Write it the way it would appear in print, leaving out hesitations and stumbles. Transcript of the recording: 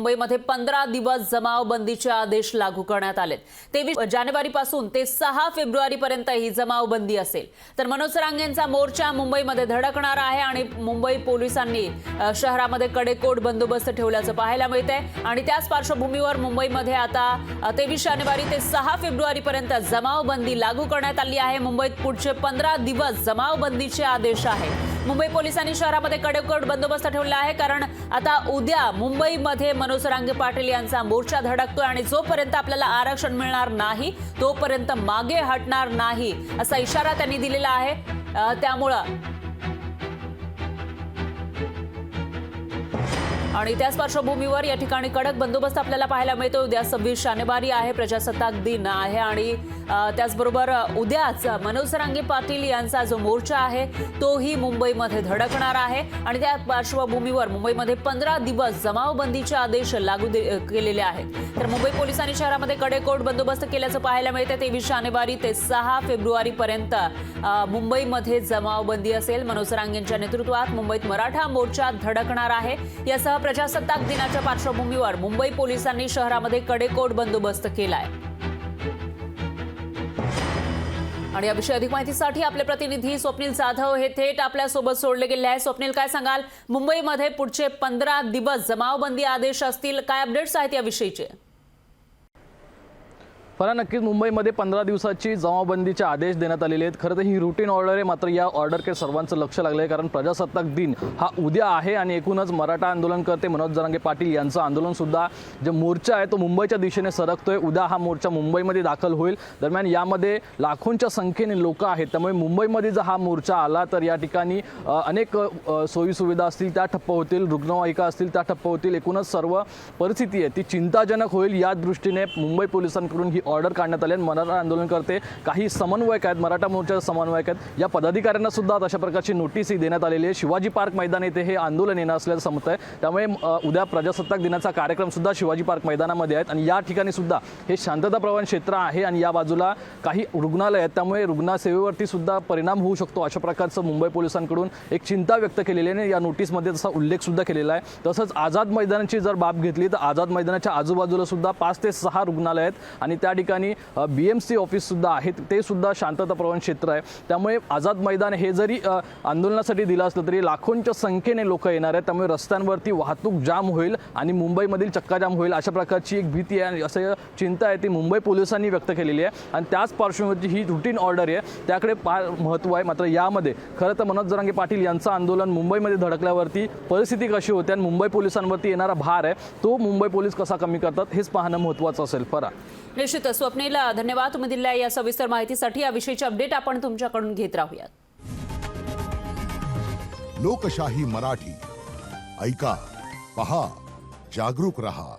मुंबईमध्ये 15 दिवस जमावबंदीचे आदेश लागू करण्यात आले। 23 जानेवारीपासून ते 6 फेब्रुवारीपर्यंत ही जमावबंदी असेल। तर मनोज रांगेंचा मोर्चा मुंबईमध्ये धडकणार आहे आणि मुंबई पोलिसांनी शहरामध्ये कडेकोट बंदोबस्त ठेवल्याचं पाहायला मिळतंय आणि त्याच पार्श्वभूमीवर मुंबईमध्ये आता 23 जानेवारी ते 6 फेब्रुवारीपर्यंत जमावबंदी लागू करण्यात आली आहे। मुंबईत पुढचे 15 दिवस जमावबंदीचे आदेश आहेत। मुंबई पोलिसांनी शहरामध्ये कडेकोट बंदोबस्त ठेवला आहे कारण आता उद्या मुंबईमध्ये मनोज रांगे पाटील यांचा मोर्चा धडकतोय आणि जोपर्यंत आपल्याला आरक्षण मिळणार नाही तोपर्यंत मागे हटणार नाही असा इशारा त्यांनी दिलेला आहे। त्यामुळे आणि त्याच पार्श्वभूमीवर या ठिकाणी कडक बंदोबस्त आपल्याला पाहायला मिळतो। उद्या 26 जानेवारी आहे, प्रजासत्ताक दिन आहे आणि त्याचबरोबर उद्याच मनोज रांगे पाटील यांचा जो मोर्चा आहे तोही मुंबईमध्ये धडकणार आहे आणि त्या पार्श्वभूमीवर मुंबईमध्ये 15 दिवस जमावबंदीचे आदेश लागू केलेले आहेत। तर मुंबई पोलिसांनी शहरामध्ये कडेकोट बंदोबस्त केल्याचं पाहायला मिळते। 23 जानेवारी ते 6 फेब्रुवारीपर्यंत मुंबईमध्ये जमावबंदी असेल। मनोज रांगेंच्या नेतृत्वात मुंबईत मराठा मोर्चा धडकणार आहे। यासह प्रजासत्ताक दिनाच्या पार्श्वभूमीवर मुंबई पोलिसांनी शहरामध्ये कडेकोट बंदोबस्त केलाय आणि याविषयी अधिक माहितीसाठी आपले प्रतिनिधी स्वप्नील जाधव हे थेट आपल्या सोबत जोडले गेले आहेत। स्वप्नील, काय सांगाल, मुंबईमध्ये पुढचे 15 दिवस जमावबंदी आदेश असतील, काय अपडेट्स आहेत याविषयीचे? नक्कीच मुंबईमध्ये 15 दिवसाची जमावबंदीचे आदेश देण्यात आलेले आहेत। खरं तर ही रुटीन ऑर्डर आहे, मात्र या ऑर्डरकडे सर्वांचं लक्ष लागलं आहे कारण प्रजासत्ताक दिन हा उद्या आहे आणि एकूणच मराठा आंदोलनकर्ते मनोज जरांगे पाटील यांचं आंदोलनसुद्धा जे मोर्चा आहे तो मुंबईच्या दिशेने सरकतोय। उद्या हा मोर्चा मुंबईमध्ये दाखल होईल। दरम्यान यामध्ये लाखोंच्या संख्येने लोक आहेत, त्यामुळे मुंबईमध्ये जर हा मोर्चा आला तर या ठिकाणी अनेक सोयीसुविधा असतील त्या ठप्प होतील, रुग्णवाहिका असतील त्या ठप्प होतील। एकूणच सर्व परिस्थिती आहे ती चिंताजनक होईल। या दृष्टीने मुंबई पोलिसांकडून ही ऑर्डर काढण्यात आली। मराठा आंदोलनकर्ते काही समन्वयक आहेत, मराठा मोर्चाचे समन्वयक आहेत, या पदाधिकाऱ्यांना सुद्धा अशा प्रकारची नोटीसही देण्यात आलेली आहे। शिवाजी पार्क मैदान येथे हे आंदोलन येणार असल्याचं समजत आहे, त्यामुळे उद्या प्रजासत्ताक दिनाचा कार्यक्रम सुद्धा शिवाजी पार्क मैदानामध्ये आहेत आणि या ठिकाणी सुद्धा हे शांतताप्रवण क्षेत्र आहे आणि या बाजूला काही रुग्णालय आहेत, त्यामुळे रुग्णसेवेवरती सुद्धा परिणाम होऊ शकतो अशा प्रकारचं मुंबई पोलिसांकडून एक चिंता व्यक्त केलेली आहे। या नोटीसमध्ये तसा उल्लेख सुद्धा केलेला आहे। तसंच आझाद मैदानाची जर बाब घेतली तर आझाद मैदानाच्या आजूबाजूला सुद्धा 5 ते 6 रुग्णालय आहेत आणि त्या ठिकाणी BMC ऑफिस सुद्धा आहे, ते सुद्धा शांतताप्रवण क्षेत्र आहे। त्यामुळे आझाद मैदान हे जरी आंदोलनासाठी दिलं असलं तरी लाखोंच्या संख्येने लोक येणार आहेत, त्यामुळे रस्त्यांवरती वाहतूक जाम होईल आणि मुंबईमधील चक्काजाम होईल अशा प्रकारची एक भीती आहे, असं चिंता आहे ती मुंबई पोलिसांनी व्यक्त केलेली आहे आणि त्याच पार्श्वभूमीवरची ही रुटीन ऑर्डर आहे त्याकडे फार महत्त्व आहे। मात्र यामध्ये खरं तर मनोज जरांगे पाटील यांचं आंदोलन मुंबईमध्ये धडकल्यावरती परिस्थिती कशी होते आणि मुंबई पोलिसांवरती येणारा भार आहे तो मुंबई पोलीस कसा कमी करतात हेच पाहणं महत्त्वाचं असेल। निश्चितच स्वप्नील, धन्यवाद तुम्ही दिलेल्या या सविस्तर माहितीसाठी। याविषयीची अपडेट आपण तुमच्याकडून घेत राहूयात। लोकशाही मराठी ऐका, पहा, जागरूक रहा।